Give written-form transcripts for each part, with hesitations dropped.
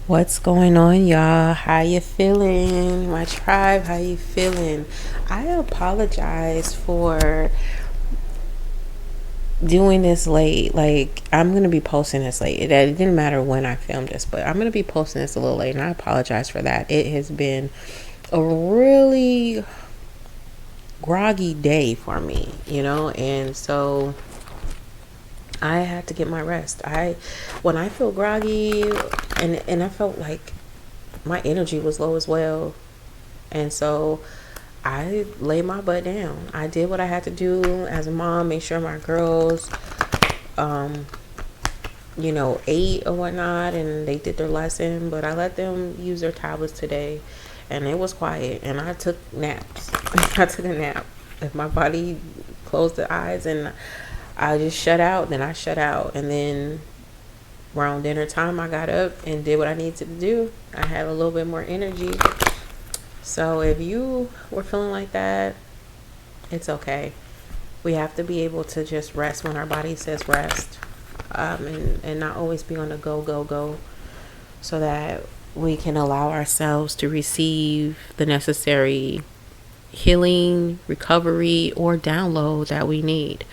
What's going on, y'all? How you feeling? My tribe, how you feeling? I apologize for doing this late. Like, I'm going to be posting this late. It didn't matter when I filmed this, but I'm going to be posting this a little late, and I apologize for that. It has been a really groggy day for me, and so I had to get my rest. When I feel groggy and I felt like my energy was low as well. And so I laid my butt down. I did what I had to do as a mom, make sure my girls, um, ate or whatnot, and they did their lesson. But I let them use their tablets today, and it was quiet. And I took naps. I took a nap. If my body closed the eyes and I just shut out, then I shut out. And then around dinner time, I got up and did what I needed to do. I had a little bit more energy. So if you were feeling like that, it's okay. We have to be able to just rest when our body says rest, and not always be on the go, go, go, so that we can allow ourselves to receive the necessary healing, recovery, or download that we need.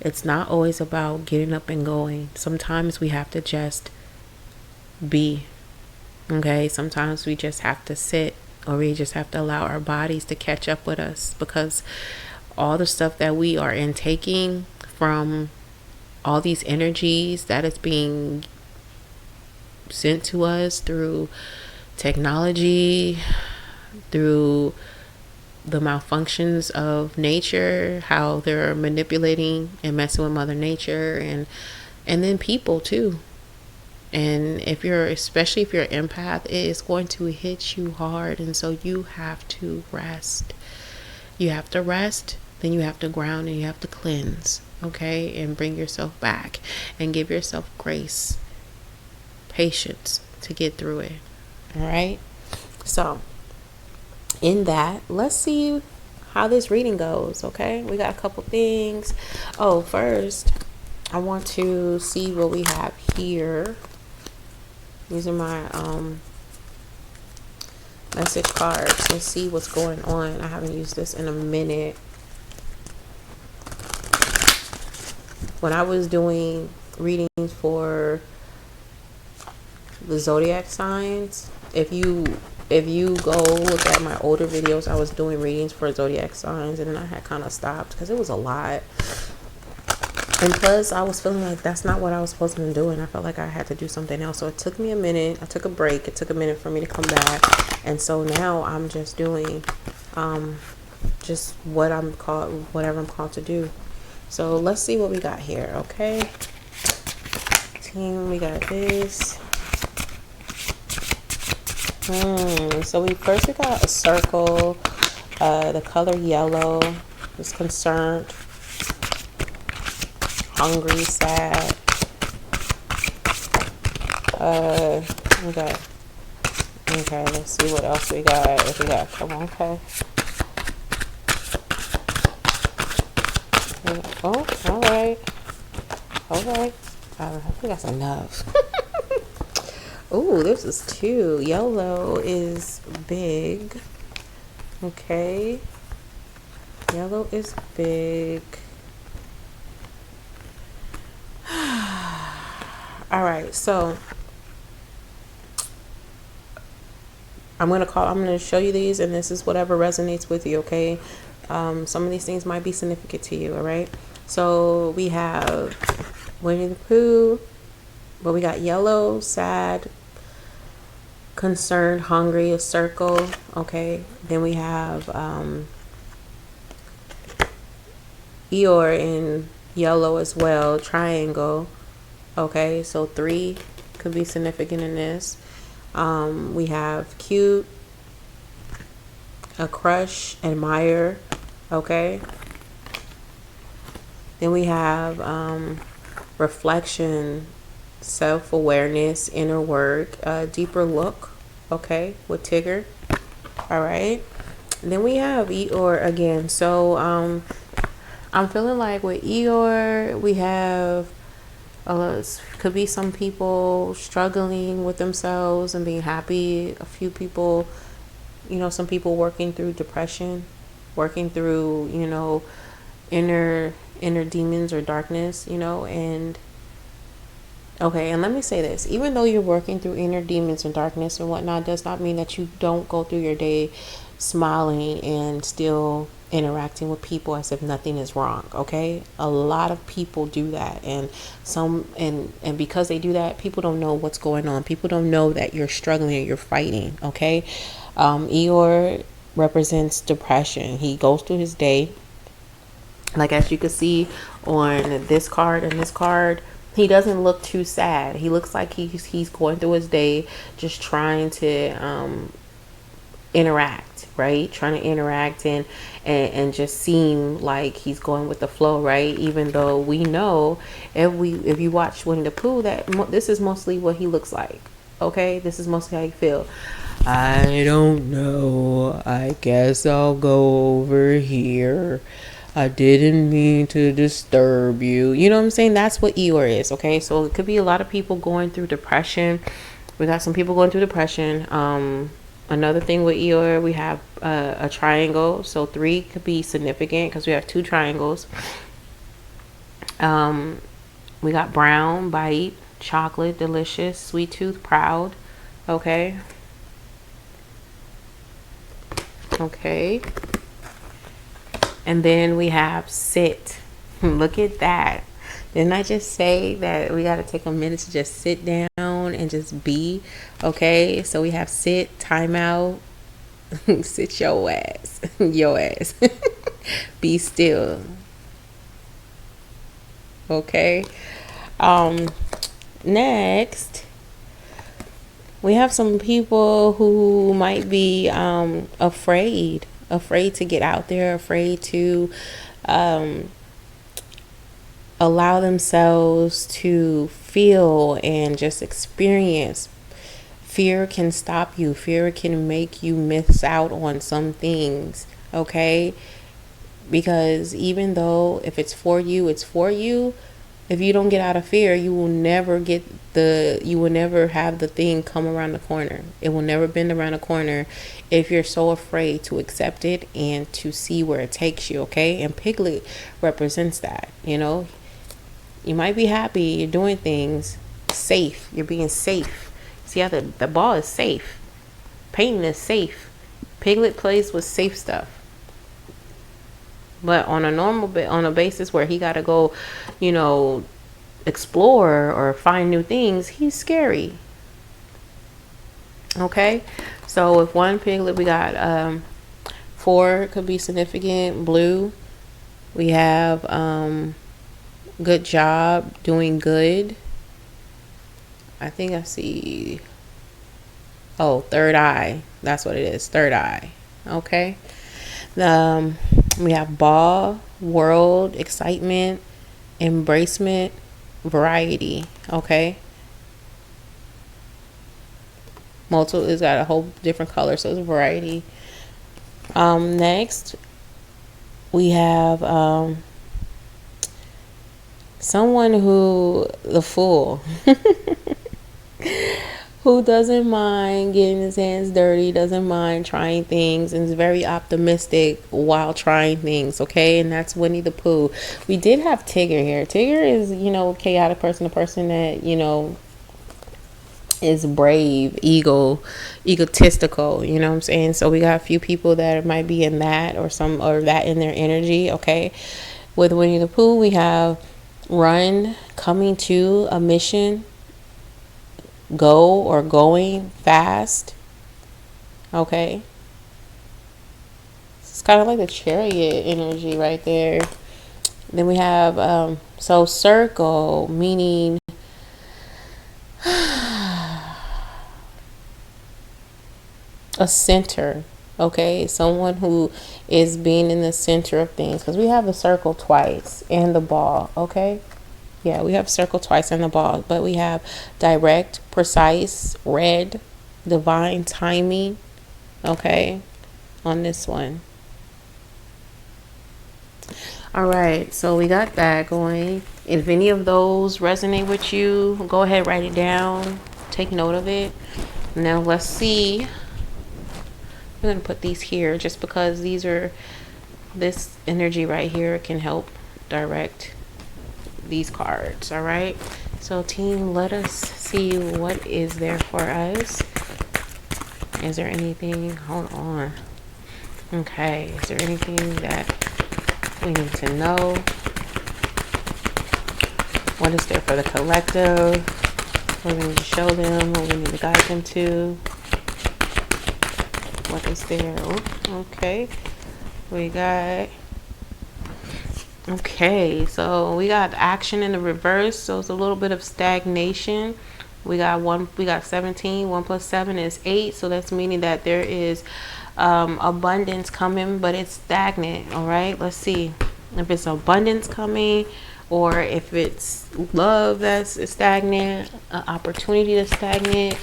It's not always about getting up and going. Sometimes we have to just be. Okay, sometimes we just have to sit, or we just have to allow our bodies to catch up with us, because all the stuff that we are intaking from all these energies that is being sent to us through technology, through the malfunctions of nature, how they're manipulating and messing with Mother Nature, and then people too. And especially if you're an empath, it is going to hit you hard. And so you have to rest. You have to rest, then you have to ground, and you have to cleanse, okay? And bring yourself back and give yourself grace, patience to get through it. All right? So, in that, let's see how this reading goes, okay? We got a couple things. Oh, first, I want to see what we have here. These are my message cards. Let's see what's going on. I haven't used this in a minute. When I was doing readings for the zodiac signs, if you go look at my older videos, I was doing readings for zodiac signs, and then I had kind of stopped because it was a lot. And plus, I was feeling like that's not what I was supposed to be doing. I felt like I had to do something else. So it took me a minute. I took a break. It took a minute for me to come back. And so now I'm just doing just whatever I'm called to do. So let's see what we got here, okay? Team, we got this. So we got a circle. The color yellow is concerned, hungry, sad. Okay, let's see what else we got. If we got, come on, okay. Oh, all right. I think that's enough. Ooh, this is two. Yellow is big. Okay. Yellow is big. All right, so I'm gonna show you these, and this is whatever resonates with you, okay? Some of these things might be significant to you, all right? So we have Winnie the Pooh, but we got yellow, sad, concerned, hungry, a circle, okay? Then we have Eeyore in yellow as well, triangle, okay? So 3 could be significant in this. We have cute, a crush, admire, okay? Then we have reflection, self-awareness, inner work, deeper look, okay, with Tigger. All right. And then we have Eeyore again. So I'm feeling like with Eeyore, we have Could be some people struggling with themselves and being happy. A few people, some people working through depression, working through, inner inner demons or darkness, and okay, and let me say this. Even though you're working through inner demons and darkness and whatnot, does not mean that you don't go through your day smiling and still interacting with people as if nothing is wrong. Okay, a lot of people do that, and because they do that, people don't know what's going on. People don't know that you're struggling or you're fighting. Okay, Eeyore represents depression. He goes through his day, like as you can see on this card and this card. He doesn't look too sad. He looks like he's going through his day, just trying to interact, right? Trying to interact and just seem like he's going with the flow, right? Even though we know, if you watch Winnie the Pooh, that this is mostly what he looks like. Okay, this is mostly how you feel. I don't know. I guess I'll go over here. I didn't mean to disturb you. You know what I'm saying? That's what Eeyore is, okay? So it could be a lot of people going through depression. We got some people going through depression. Another thing with Eeyore, we have a triangle. So 3 could be significant because we have 2 triangles. We got brown, bite, chocolate, delicious, sweet tooth, proud. Okay. Okay. And then we have sit. Look at that. Didn't I just say that we got to take a minute to just sit down and just be? Okay, so we have sit, time out, sit your ass, your ass, be still. Okay. Next, we have some people who might be afraid to get out there, afraid to allow themselves to feel and just experience. Fear can stop you. Fear can make you miss out on some things, okay? Because even though if it's for you, it's for you. If you don't get out of fear, you will never have the thing come around the corner. It will never bend around the corner if you're so afraid to accept it and to see where it takes you, okay? And Piglet represents that, You might be happy, you're doing things safe, you're being safe. See how the ball is safe. Painting is safe. Piglet plays with safe stuff. But on a basis where he got to go, explore or find new things, he's scary. Okay, so with one Piglet, we got 4 could be significant. Blue, we have good job, doing good. I think I see. Oh, third eye. That's what it is. Third eye. Okay. We have ball, world, excitement, embracement, variety. Okay. Multiple, it's got a whole different color, so it's variety. Next, we have someone the fool. Who doesn't mind getting his hands dirty, doesn't mind trying things, and is very optimistic while trying things, okay? And that's Winnie the Pooh. We did have Tigger here. Tigger is, chaotic person, a person that, is brave, egotistical, you know what I'm saying? So we got a few people that might be in that or that in their energy, okay? With Winnie the Pooh, we have run, coming to a mission, go or going fast. Okay, it's kind of like the chariot energy right there. Then we have so circle, meaning a center. Okay, someone who is being in the center of things, because we have the circle twice and the ball. Okay, yeah, we have circle twice and the ball, but we have direct, precise, red, divine timing, okay, on this one. All right, so we got that going. If any of those resonate with you, go ahead, write it down, take note of it. Now let's see. I'm going to put these here just because this energy right here can help direct these cards. All right. So team, let us see what is there for us. Is there anything? Hold on. Okay. Is there anything that we need to know? What is there for the collective? What we need to show them? What we need to guide them to? What is there? Ooh, okay. We got... Okay, so we got action in the reverse. So it's a little bit of stagnation. We got 17. 1 plus 7 is 8. So that's meaning that there is abundance coming, but it's stagnant. All right, let's see if it's abundance coming, or if it's love that's stagnant, an opportunity that's stagnant.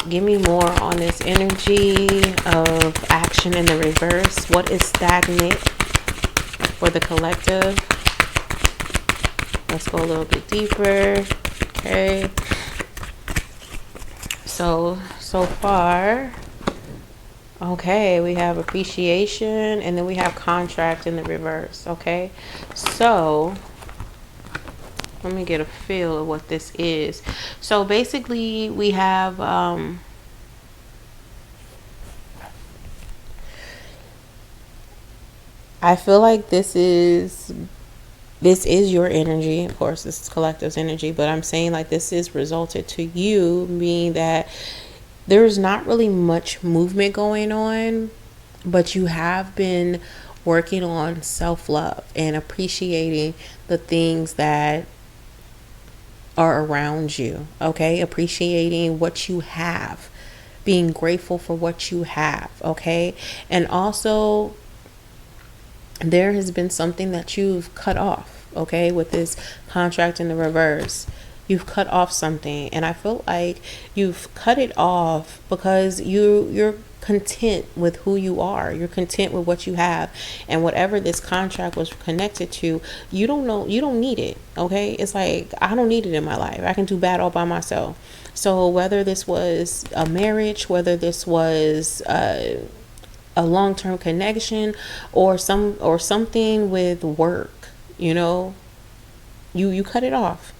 Give me more on this energy of action in the reverse. What is stagnant for the collective? Let's go a little bit deeper. Okay. So far, okay, we have appreciation, and then we have contract in the reverse. Okay. So let me get a feel of what this is. So basically we have I feel like this is your energy. Of course, this is collective's energy, but I'm saying like this is resulted to you, meaning that there's not really much movement going on, but you have been working on self-love and appreciating the things that are around you. Okay, appreciating what you have, being grateful for what you have. Okay, and also there has been something that you've cut off. Okay, with this contract in the reverse, you've cut off something, and I feel like you've cut it off because you're content with who you are. You're content with what you have, and whatever this contract was connected to, you don't need it. Okay, it's like, I don't need it in my life. I can do bad all by myself. So whether this was a marriage, whether this was a long-term connection, or something with work, you cut it off.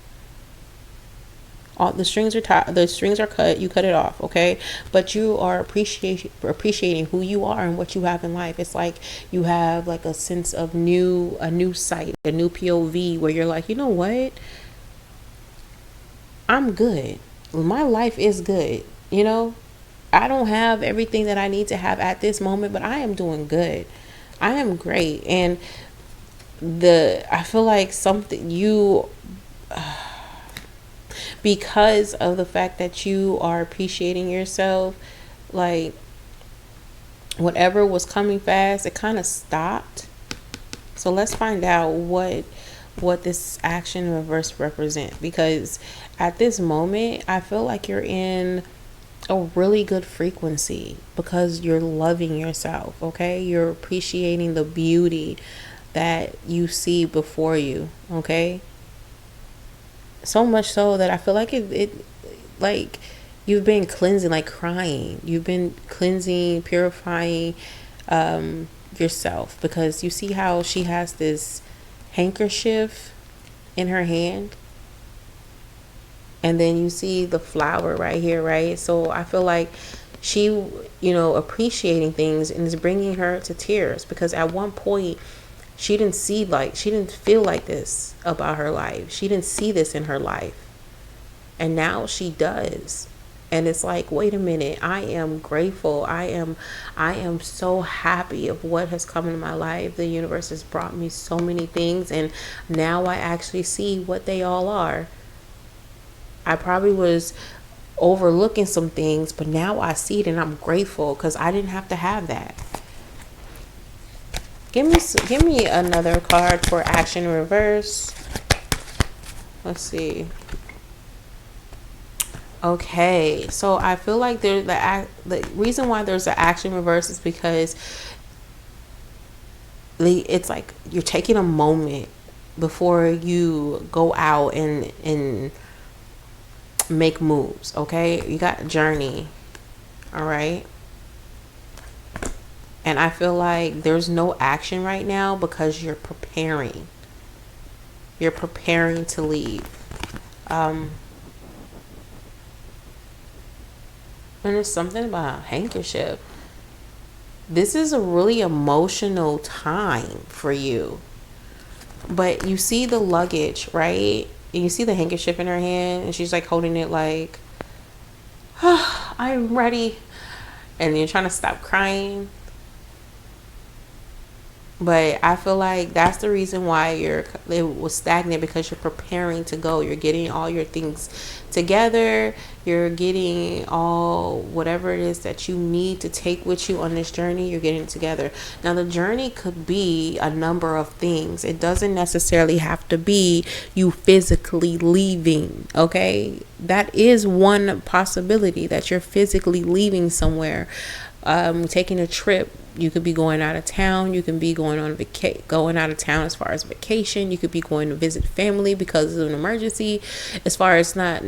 All the strings are cut. You cut it off. Okay, but you are appreciating who you are and what you have in life. It's like you have like a sense of a new sight, a new POV, where you're like, you know what, I'm good. My life is good. I don't have everything that I need to have at this moment, but I am doing good. I am great. And I feel like because of the fact that you are appreciating yourself, like whatever was coming fast, it kind of stopped. So let's find out what this action reverse represent, because at this moment I feel like you're in a really good frequency because you're loving yourself. Okay, you're appreciating the beauty that you see before you. Okay, so much so that I feel like it like you've been cleansing, like crying. You've been cleansing, purifying yourself, because you see how she has this handkerchief in her hand, and then you see the flower right here, right? So I feel like she, appreciating things, and is bringing her to tears, because at one point she didn't feel like this about her life. She didn't see this in her life, and now she does. And it's like, wait a minute, I am grateful. I am so happy of what has come into my life. The universe has brought me so many things, and now I actually see what they all are. I probably was overlooking some things, but now I see it, and I'm grateful because I didn't have to have that. Give me another card for action reverse. Let's see. Okay, so I feel like the reason why there's an action reverse is because it's like you're taking a moment before you go out and make moves. Okay, you got journey. All right. And I feel like there's no action right now because you're preparing. You're preparing to leave. And there's something about a handkerchief. This is a really emotional time for you. But you see the luggage, right? And you see the handkerchief in her hand, and she's like holding it like, oh, I'm ready. And you're trying to stop crying. But I feel like that's the reason why it was stagnant, because you're preparing to go. You're getting all your things together. You're getting all whatever it is that you need to take with you on this journey. You're getting it together. Now, the journey could be a number of things. It doesn't necessarily have to be you physically leaving. Okay, that is one possibility, that you're physically leaving somewhere, taking a trip. You could be going out of town. You can be going on going out of town as far as vacation. You could be going to visit family because of an emergency. As far as not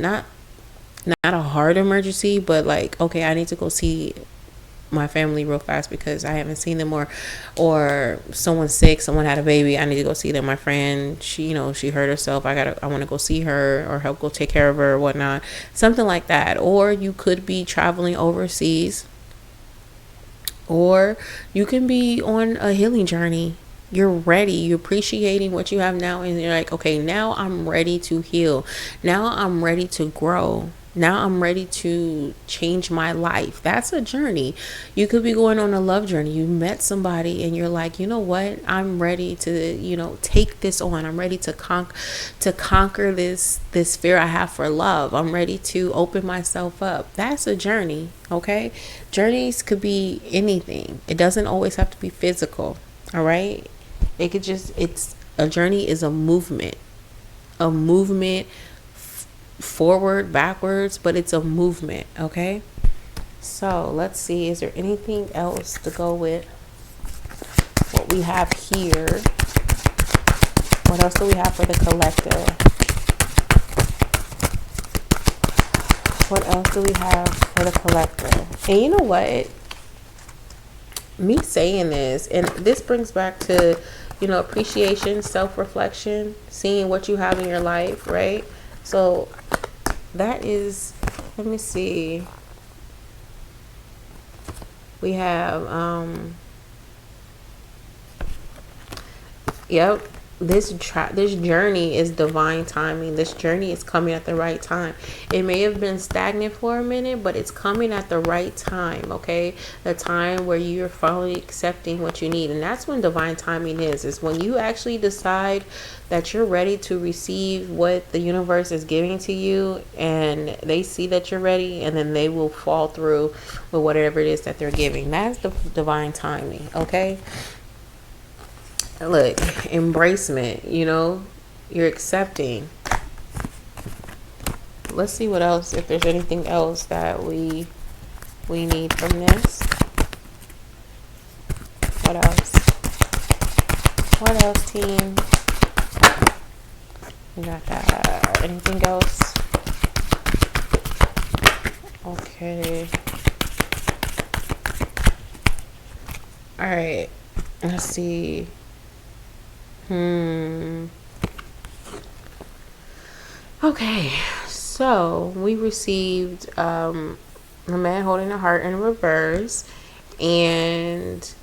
a hard emergency, but like, okay, I need to go see my family real fast because I haven't seen them, or someone's sick, someone had a baby, I need to go see them. My friend, she hurt herself. I want to go see her or help go take care of her or whatnot. Something like that. Or you could be traveling overseas. Or you can be on a healing journey. You're ready. You're appreciating what you have now. And you're like, okay, now I'm ready to heal. Now I'm ready to grow. Now I'm ready to change my life. That's a journey. You could be going on a love journey. You met somebody and you're like, you know what? I'm ready to, take this on. I'm ready to conquer this fear I have for love. I'm ready to open myself up. That's a journey. Okay. Journeys could be anything. It doesn't always have to be physical. All right. A journey is a movement forward, backwards, but it's a movement. Okay. So let's see, is there anything else to go with what we have here? What else do we have for the collective? What else do we have for the collective? And you know what? Me saying this, and this brings back to, appreciation, self-reflection, seeing what you have in your life, right? So that is, let me see. We have, yep. This journey is divine timing. This journey is coming at the right time. It may have been stagnant for a minute, but it's coming at the right time. Okay, the time where you're finally accepting what you need, and that's when divine timing is when you actually decide that you're ready to receive what the universe is giving to you, and they see that you're ready, and then they will fall through with whatever it is that they're giving. That's the divine timing. Okay. Look, embracement, you're accepting. Let's see what else, if there's anything else that we need from this. What else, team? We got that. Anything else? Okay. All right. Let's see. Okay, so we received the man holding a heart in reverse, and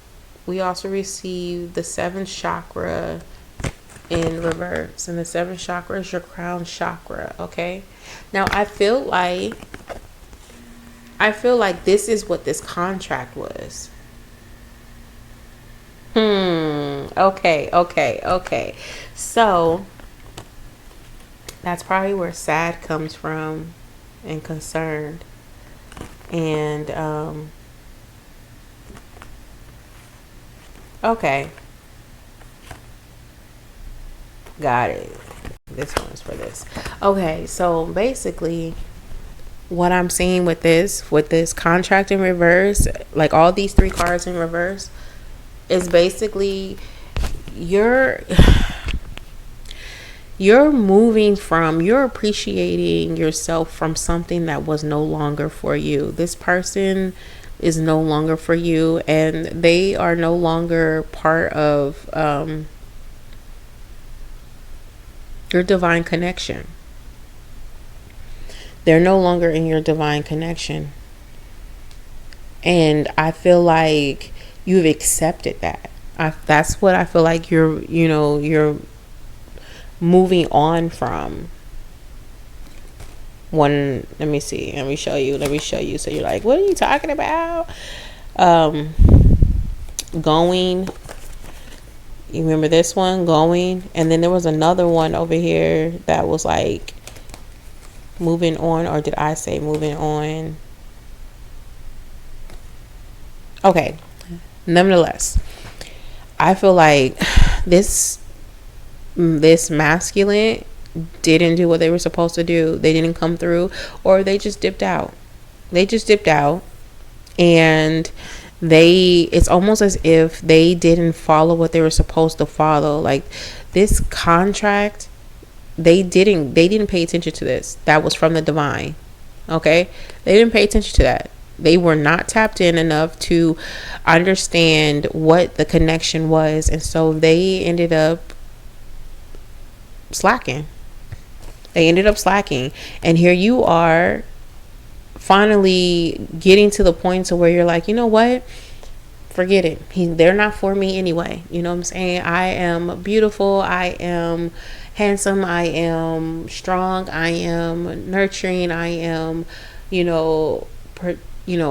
we also received the 7th chakra in reverse, and the 7th chakra is your crown chakra. Okay, now I feel like this is what this contract was. Okay. So that's probably where sad comes from, and concerned. And okay. Got it. This one's for this. Okay, so basically what I'm seeing with this contract in reverse, like all these 3 cards in reverse, is basically You're appreciating yourself from something that was no longer for you. This person is no longer for you, and they are no longer part of your divine connection. They're no longer in your divine connection. And I feel like you've accepted that. That's what I feel like you're moving on from. One, let me see, let me show you so you're like, what are you talking about? Going, you remember this one, going, and then there was another one over here that was like moving on, or did I say moving on? Okay, nevertheless, I feel like this masculine didn't do what they were supposed to do. They didn't come through, or they just dipped out. They just dipped out, and it's almost as if they didn't follow what they were supposed to follow. Like this contract, they didn't pay attention to this. That was from the divine. Okay? They didn't pay attention to that. They were not tapped in enough to understand what the connection was, and so they ended up slacking. And here you are finally getting to the point to where you're like, you know what, forget it. They're not for me anyway. You know what I'm saying? I am beautiful, I am handsome, I am strong, I am nurturing, I am, you know,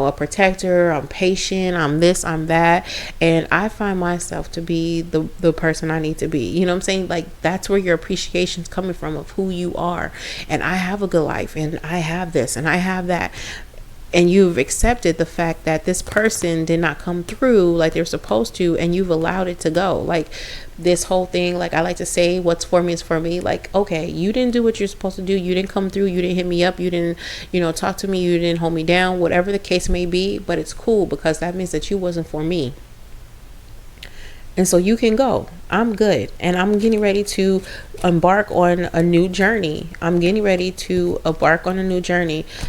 a protector, I'm patient, I'm this, I'm that, and I find myself to be the person I need to be. You know what I'm saying? Like, that's where your appreciation's coming from, of who you are. And I have a good life, and I have this, and I have that. And you've accepted the fact that this person did not come through like they're supposed to, and you've allowed it to go. Like this whole thing, like I like to say, what's for me is for me. Like, okay, you didn't do what you're supposed to do. You didn't come through. You didn't hit me up. You didn't, talk to me. You didn't hold me down, whatever the case may be. But it's cool, because that means that you wasn't for me. And so you can go. I'm good. And I'm getting ready to embark on a new journey.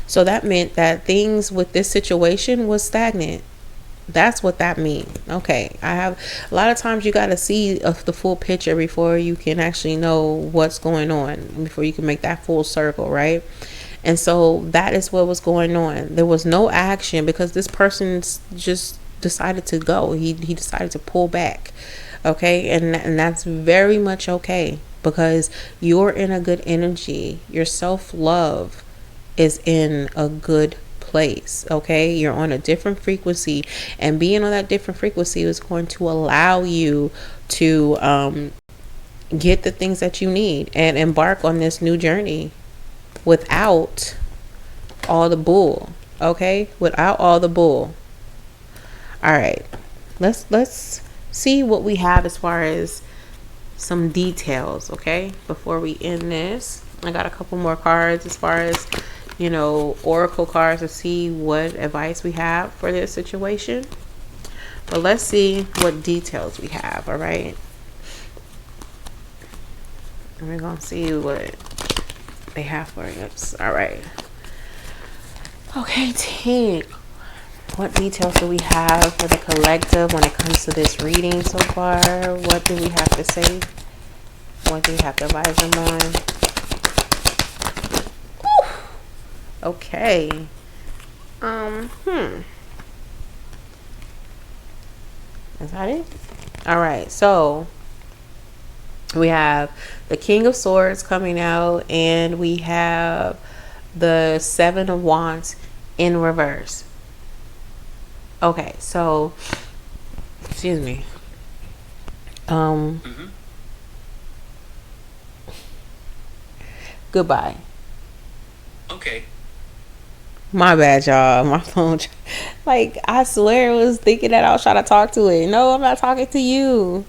So that meant that things with this situation was stagnant. That's what that means. Okay. A lot of times you got to see the full picture before you can actually know what's going on, before you can make that full circle, right? And so that is what was going on. There was no action, because this person's just decided to go. He decided to pull back. Okay, and that's very much okay, because you're in a good energy. Your self-love is in a good place. Okay, you're on a different frequency, and being on that different frequency is going to allow you to get the things that you need and embark on this new journey without all the bull. Okay, without all the bull. All right, let's see what we have as far as some details, okay, before we end this. I got a couple more cards as far as, oracle cards, to see what advice we have for this situation. But let's see what details we have. All right, and we're gonna see what they have for us. All right, okay, team. What details do we have for the collective when it comes to this reading so far? What do we have to say? What do we have to advise them on? Whew. Okay. Is that it? All right. So we have the King of Swords coming out, and we have the Seven of Wands in reverse. Okay, so excuse me. Goodbye. Okay. My bad, y'all. My phone, like, I swear it was thinking that I was trying to talk to it. No, I'm not talking to you.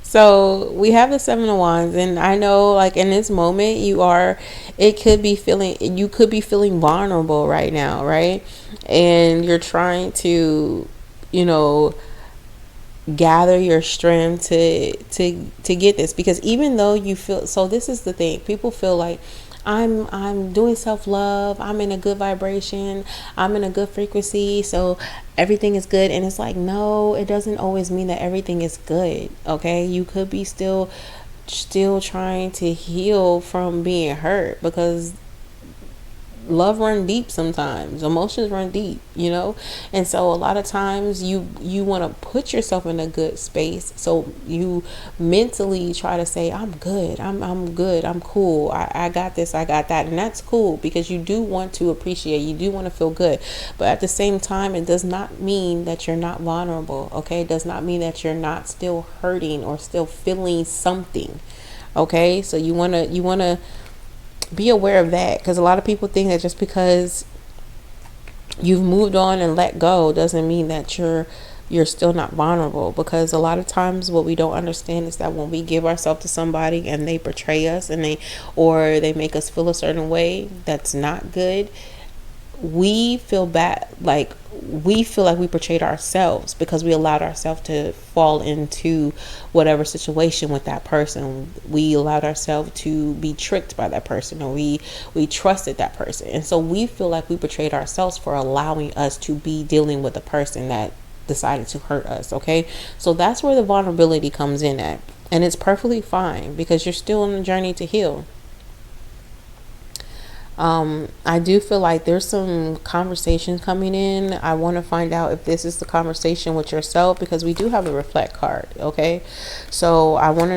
So we have the Seven of Wands, and I know, like, in this moment, you could be feeling vulnerable right now, right? And you're trying to, gather your strength to get this, because even though you feel, so this is the thing, people feel like I'm doing self-love, I'm in a good vibration, I'm in a good frequency, so everything is good. And it's like, no, it doesn't always mean that everything is good. Okay, you could be still trying to heal from being hurt, because love run deep, sometimes emotions run deep, and so a lot of times you want to put yourself in a good space, so you mentally try to say, I'm good, I'm good, I'm cool, I got this, I got that. And that's cool, because you do want to appreciate, you do want to feel good, but at the same time, it does not mean that you're not vulnerable. Okay, it does not mean that you're not still hurting or still feeling something. Okay, so you want to be aware of that, because a lot of people think that just because you've moved on and let go doesn't mean that you're still not vulnerable. Because a lot of times what we don't understand is that when we give ourselves to somebody and they betray us, and they make us feel a certain way that's not good, we feel bad, like we feel like we portrayed ourselves, because we allowed ourselves to fall into whatever situation with that person. We allowed ourselves to be tricked by that person, or we trusted that person, and so we feel like we betrayed ourselves for allowing us to be dealing with a person that decided to hurt us. Okay, so that's where the vulnerability comes in at, and it's perfectly fine, because you're still on the journey to heal. I do feel like there's some conversations coming in. I want to find out if this is the conversation with yourself, because we do have a reflect card. Okay, so I want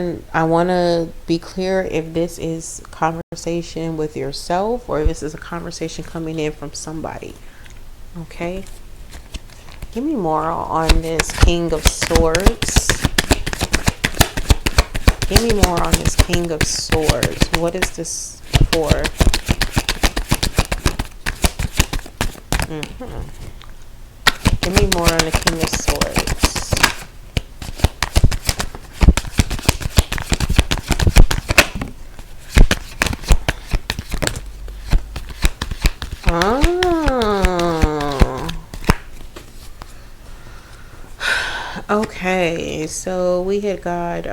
to be clear if this is conversation with yourself, or if this is a conversation coming in from somebody. Okay, give me more on this King of Swords. Give me more on this King of Swords. What is this for? Give me more on the King of Swords. Oh. Okay, so we had got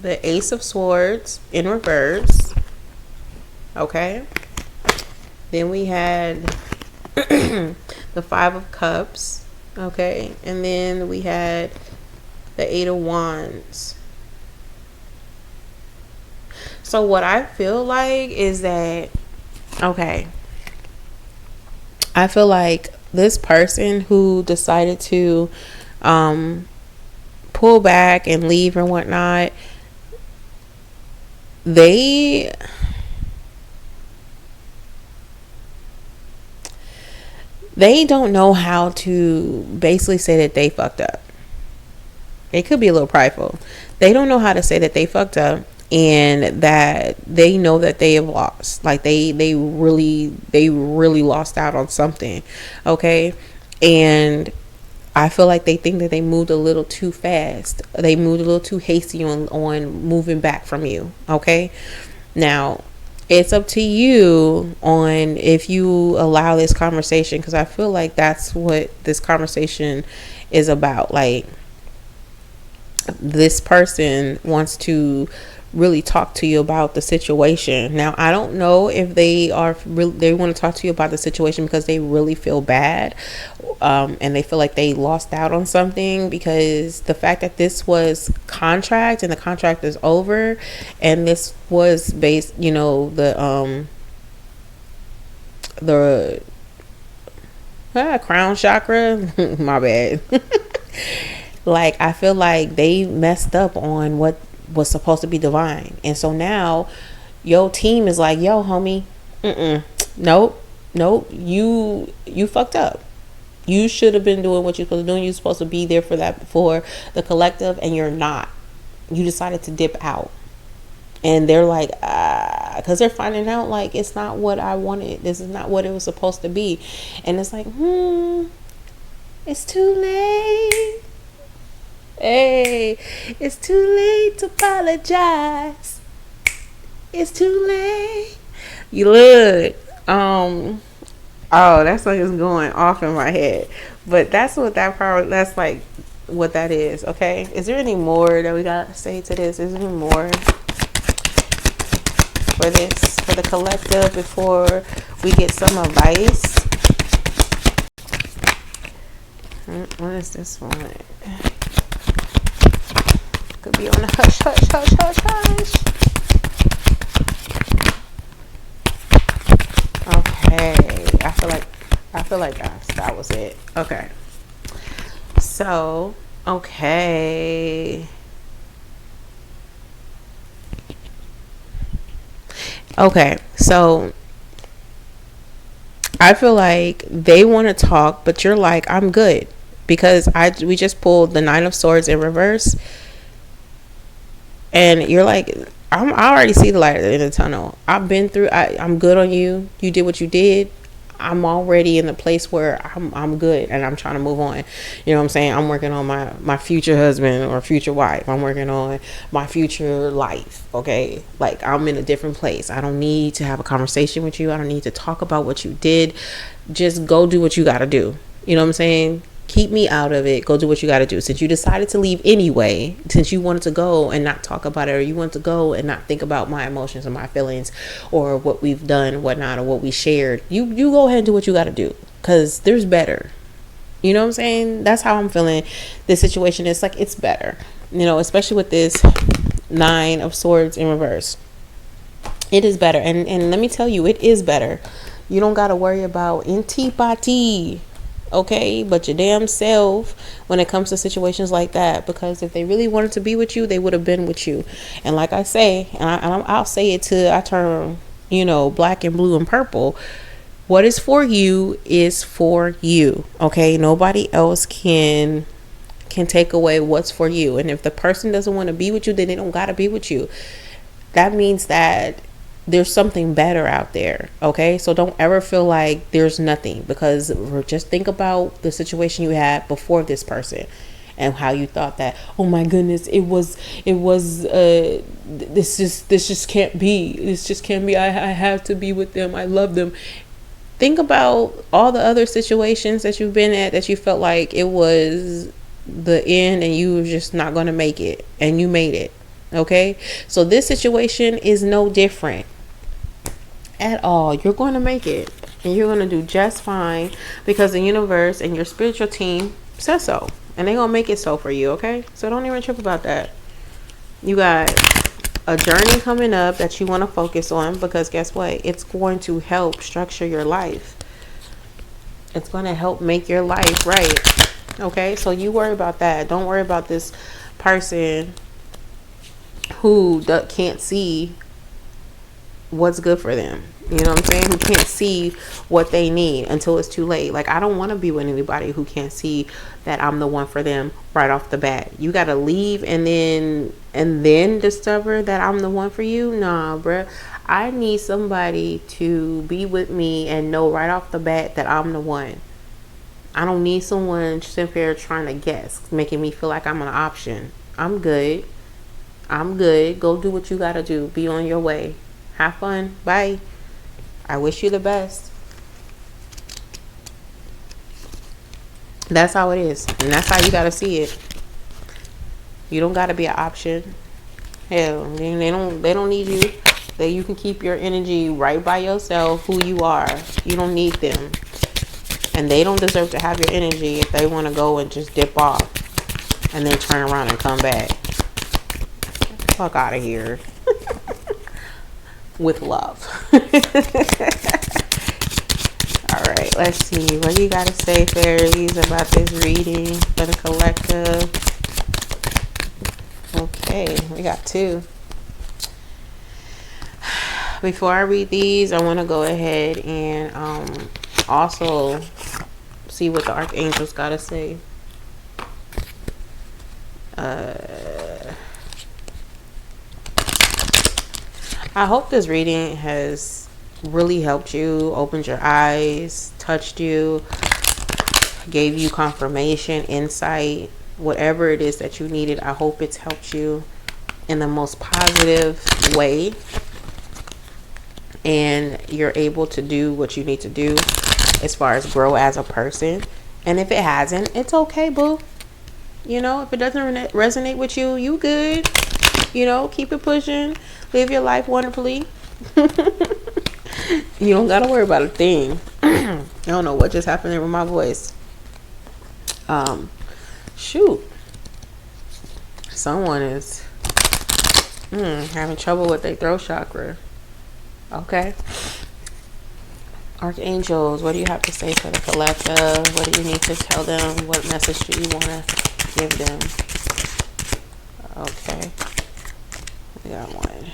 the Ace of Swords in reverse. Okay. Then we had the Five of Cups. Okay. And then we had the Eight of Wands. So what I feel like is that, okay, I feel like this person who decided to pull back and leave and whatnot, they don't know how to basically say that they fucked up. It could be a little prideful. They don't know how to say that they fucked up, and that they know that they have lost. Like they really lost out on something. Okay, and I feel like they think that they moved a little too fast. They moved a little too hasty on moving back from you. Okay, now it's up to you on if you allow this conversation, because I feel like that's what this conversation is about. Like, this person wants to really talk to you about the situation. Now, I don't know if they want to talk to you about the situation because they really feel bad, and they feel like they lost out on something, because the fact that this was contract and the contract is over, and this was based, the crown chakra. My bad. Like, I feel like they messed up on what was supposed to be divine, and so now your team is like, yo, homie, nope, you fucked up. You should have been doing what you're supposed to do. You're supposed to be there for the collective, and you're not. You decided to dip out, and they're like, because they're finding out like it's not what I wanted. This is not what it was supposed to be, and it's like, it's too late. Hey, it's too late to apologize. It's too late. You look. Oh, that song is going off in my head. But that's what that power, that's like what that is, okay? Is there any more that we got to say to this? Is there any more for this, for the collective before we get some advice? What is this one? Could be on the hush, hush, hush, hush, hush. Okay. I feel like that was it. Okay. So, okay. Okay. So, I feel like they want to talk, but you're like, I'm good because we just pulled the 9 of Swords in reverse, and you're like, I already see the light at the end of the tunnel. I've been through. I'm good on you. You did what you did. I'm already in the place where I'm good and I'm trying to move on. You know what I'm saying? I'm working on my future husband or future wife. I'm working on my future life. Okay. Like, I'm in a different place. I don't need to have a conversation with you. I don't need to talk about what you did. Just go do what you got to do. You know what I'm saying? Keep me out of it. Go do what you got to do. Since you decided to leave anyway, since you wanted to go and not talk about it, or you want to go and not think about my emotions or my feelings or what we've done, whatnot, or what we shared, you go ahead and do what you got to do, because there's better. You know what I'm saying? That's how I'm feeling. This situation is like, it's better, you know, especially with this 9 of Swords in reverse. It is better. And let me tell you, it is better. You don't got to worry about antipati, okay, but your damn self when it comes to situations like that, because if they really wanted to be with you, they would have been with you. And like I say, and I'll say it till I turn, you know, black and blue and purple. What is for you is for you, okay? Nobody else can take away what's for you. And if the person doesn't want to be with you, then they don't got to be with you. That means that there's something better out there, okay? So don't ever feel like there's nothing, because just think about the situation you had before this person and how you thought that, oh my goodness, this just can't be. This just can't be. I have to be with them. I love them. Think about all the other situations that you've been at that you felt like it was the end and you were just not going to make it, and you made it. Okay, so this situation is no different at all. You're going to make it, and you're going to do just fine, because the universe and your spiritual team says so, and they're going to make it so for you. Okay, so don't even trip about that. You got a journey coming up that you want to focus on, because guess what? It's going to help structure your life. It's going to help make your life right. Okay, so you worry about that. Don't worry about this person who can't see what's good for them. You know what I'm saying? Who can't see what they need until it's too late. Like, I don't want to be with anybody who can't see that I'm the one for them right off the bat. You got to leave and then discover that I'm the one for you. Nah, bruh. I need somebody to be with me and know right off the bat that I'm the one. I don't need someone sitting there trying to guess, making me feel like I'm an option. I'm good. I'm good. Go do what you got to do. Be on your way. Have fun. Bye. I wish you the best. That's how it is. And that's how you got to see it. You don't got to be an option. Hell, they don't need you. You can keep your energy right by yourself, who you are. You don't need them. And they don't deserve to have your energy if they want to go and just dip off and then turn around and come back. Fuck out of here. With love. Alright, let's see. What do you got to say, fairies, about this reading for the collective? Okay, we got 2. Before I read these, I want to go ahead and also see what the archangels got to say. I hope this reading has really helped you, opened your eyes, touched you, gave you confirmation, insight, whatever it is that you needed. I hope it's helped you in the most positive way, and you're able to do what you need to do as far as grow as a person. And if it hasn't, it's okay, boo. You know, if it doesn't resonate with you, you good. You know, keep it pushing. Live your life wonderfully. You don't gotta worry about a thing. I don't know what just happened there with my voice. Shoot. Someone is having trouble with their throat chakra. Okay. Archangels, what do you have to say for the collective? What do you need to tell them? What message do you want to give them? Okay. We got one.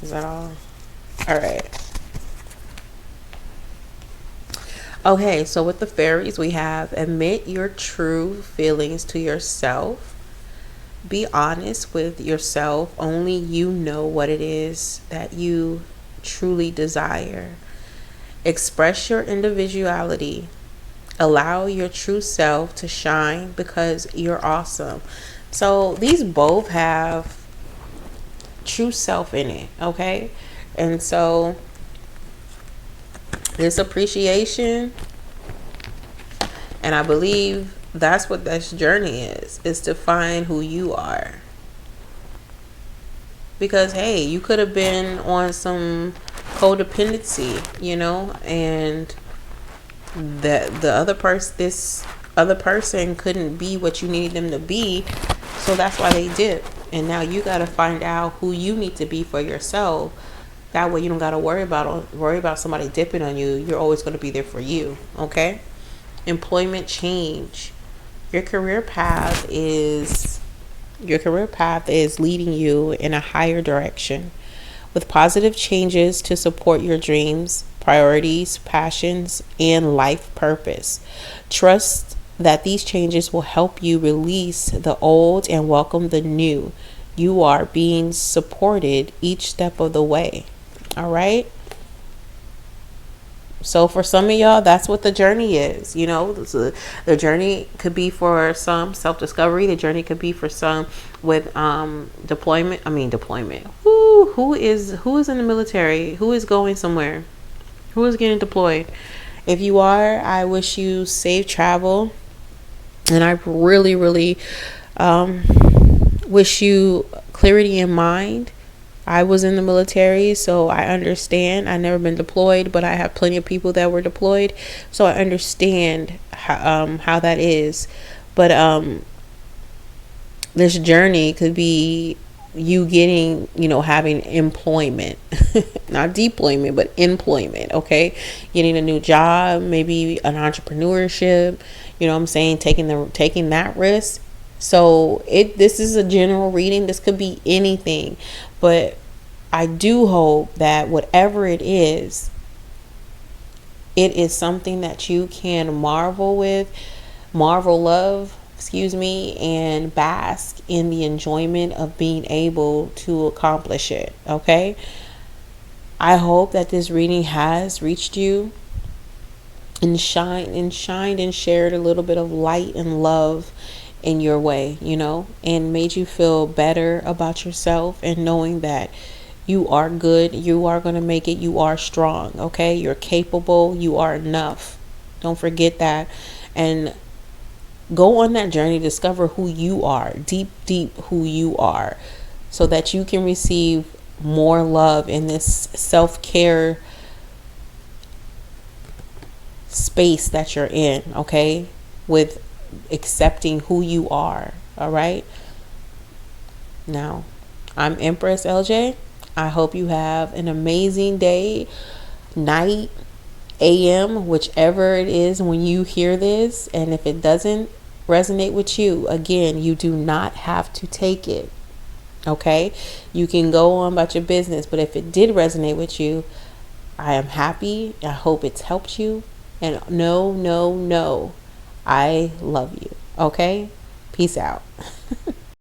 Is that all? All right. Okay, so with the fairies, we have admit your true feelings to yourself. Be honest with yourself. Only you know what it is that you truly desire. Express your individuality. Allow your true self to shine because you're awesome. So these both have true self in it, okay? And so this appreciation, and I believe that's what this journey is to find who you are. Because hey, you could have been on some codependency, you know, and this other person couldn't be what you needed them to be, so that's why they did. And now you got to find out who you need to be for yourself. That way you don't got to worry about somebody dipping on you. You're always going to be there for you. Okay. Employment change. Your career path is leading you in a higher direction with positive changes to support your dreams, priorities, passions, and life purpose. Trust that these changes will help you release the old and welcome the new. You are being supported each step of the way. All right. So for some of y'all, that's what the journey is. You know, the journey could be for some self-discovery. The journey could be for some with deployment. Who is in the military? Who is going somewhere? Who is getting deployed? If you are, I wish you safe travel, and I really, really wish you clarity in mind. I was in the military, so I understand. I've never been deployed, but I have plenty of people that were deployed, so I understand how that is. But this journey could be you getting, having employment, not deployment, but employment. Okay, getting a new job, maybe an entrepreneurship. You know what I'm saying? Taking that risk. So this is a general reading. This could be anything, but I do hope that whatever it is something that you can marvel love, and bask in the enjoyment of being able to accomplish it. Okay. I hope that this reading has reached you and shined and shared a little bit of light and love in your way, and made you feel better about yourself, and knowing that you are good, you are going to make it, you are strong, okay? You're capable, you are enough. Don't forget that. And go on that journey, discover who you are, deep who you are, so that you can receive more love in this self-care space that you're in, okay? With accepting who you are. All right. Now, I'm Empress LJ. I hope you have an amazing day, night, AM, whichever it is when you hear this. And if it doesn't resonate with you, again, you do not have to take it. Okay. You can go on about your business, but if it did resonate with you, I am happy. I hope it's helped you. And no, I love you. Okay? Peace out.